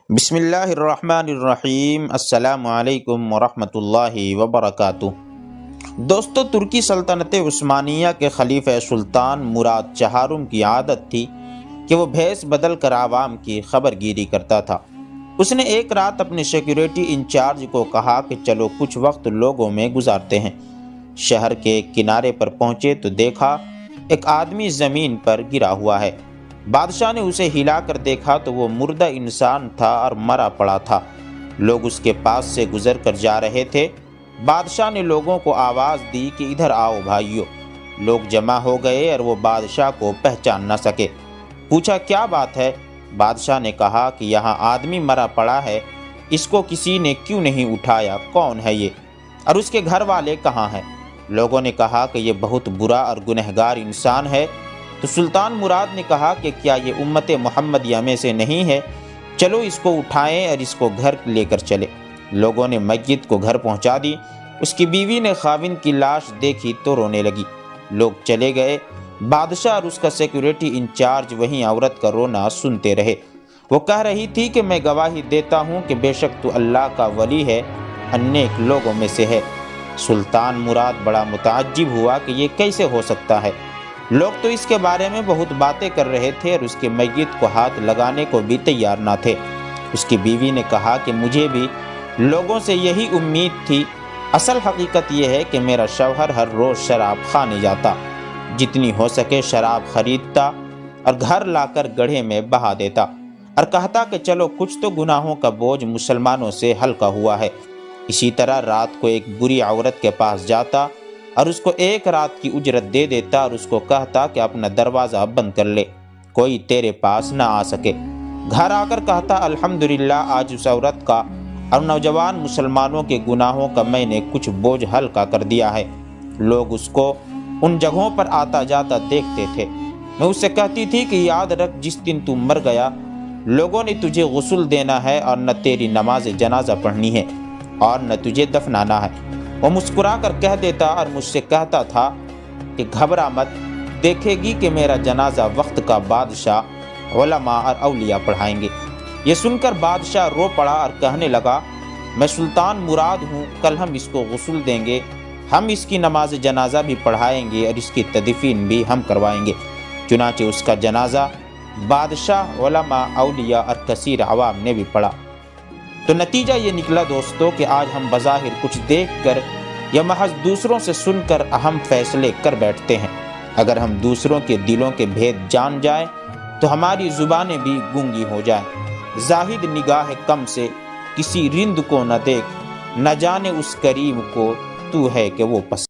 بسم اللہ الرحمن الرحیم۔ السلام علیکم ورحمۃ اللہ وبرکاتہ۔ دوستو، ترکی سلطنت عثمانیہ کے خلیفہ سلطان مراد چہارم کی عادت تھی کہ وہ بھیس بدل کر عوام کی خبر گیری کرتا تھا۔ اس نے ایک رات اپنے سیکیورٹی انچارج کو کہا کہ چلو کچھ وقت لوگوں میں گزارتے ہیں۔ شہر کے کنارے پر پہنچے تو دیکھا ایک آدمی زمین پر گرا ہوا ہے۔ بادشاہ نے اسے ہلا کر دیکھا تو وہ مردہ انسان تھا اور مرا پڑا تھا۔ لوگ اس کے پاس سے گزر کر جا رہے تھے۔ بادشاہ نے لوگوں کو آواز دی کہ ادھر آؤ بھائیو۔ لوگ جمع ہو گئے اور وہ بادشاہ کو پہچان نہ سکے۔ پوچھا کیا بات ہے؟ بادشاہ نے کہا کہ یہاں آدمی مرا پڑا ہے، اس کو کسی نے کیوں نہیں اٹھایا؟ کون ہے یہ اور اس کے گھر والے کہاں ہیں؟ لوگوں نے کہا کہ یہ بہت برا اور گنہگار انسان ہے۔ تو سلطان مراد نے کہا کہ کیا یہ امت محمدیہ میں سے نہیں ہے؟ چلو اس کو اٹھائیں اور اس کو گھر لے کر چلے۔ لوگوں نے میت کو گھر پہنچا دی۔ اس کی بیوی نے خاوند کی لاش دیکھی تو رونے لگی۔ لوگ چلے گئے۔ بادشاہ اور اس کا سیکیورٹی انچارج وہیں عورت کا رونا سنتے رہے۔ وہ کہہ رہی تھی کہ میں گواہی دیتا ہوں کہ بے شک تو اللہ کا ولی ہے، نیک لوگوں میں سے ہے۔ سلطان مراد بڑا متعجب ہوا کہ یہ کیسے ہو سکتا ہے۔ لوگ تو اس کے بارے میں بہت باتیں کر رہے تھے اور اس کے میت کو ہاتھ لگانے کو بھی تیار نہ تھے۔ اس کی بیوی نے کہا کہ مجھے بھی لوگوں سے یہی امید تھی۔ اصل حقیقت یہ ہے کہ میرا شوہر ہر روز شراب خانے جاتا، جتنی ہو سکے شراب خریدتا اور گھر لا کر گڑھے میں بہا دیتا اور کہتا کہ چلو کچھ تو گناہوں کا بوجھ مسلمانوں سے ہلکا ہوا ہے۔ اسی طرح رات کو ایک بری عورت کے پاس جاتا اور اس کو ایک رات کی اجرت دے دیتا اور اس کو کہتا کہ اپنا دروازہ بند کر لے، کوئی تیرے پاس نہ آ سکے۔ گھر آ کر کہتا الحمدللہ آج اس عورت کا اور نوجوان مسلمانوں کے گناہوں کا میں نے کچھ بوجھ ہلکا کر دیا ہے۔ لوگ اس کو ان جگہوں پر آتا جاتا دیکھتے تھے۔ میں اس سے کہتی تھی کہ یاد رکھ جس دن تو مر گیا لوگوں نے تجھے غسل دینا ہے اور نہ تیری نماز جنازہ پڑھنی ہے اور نہ تجھے دفنانا ہے۔ وہ مسکرا کر کہہ دیتا اور مجھ سے کہتا تھا کہ گھبرا مت، دیکھے گی کہ میرا جنازہ وقت کا بادشاہ علماء اور اولیاء پڑھائیں گے۔ یہ سن کر بادشاہ رو پڑا اور کہنے لگا میں سلطان مراد ہوں، کل ہم اس کو غسل دیں گے، ہم اس کی نماز جنازہ بھی پڑھائیں گے اور اس کی تدفین بھی ہم کروائیں گے۔ چنانچہ اس کا جنازہ بادشاہ، علماء، اولیاء اور کثیر عوام نے بھی پڑھا۔ تو نتیجہ یہ نکلا دوستو کہ آج ہم بظاہر کچھ دیکھ کر یا محض دوسروں سے سن کر اہم فیصلے کر بیٹھتے ہیں۔ اگر ہم دوسروں کے دلوں کے بھید جان جائیں تو ہماری زبانیں بھی گونگی ہو جائیں۔ زاہد نگاہ کم سے کسی رند کو نہ دیکھ، نہ جانے اس کریم کو تو ہے کہ وہ پسند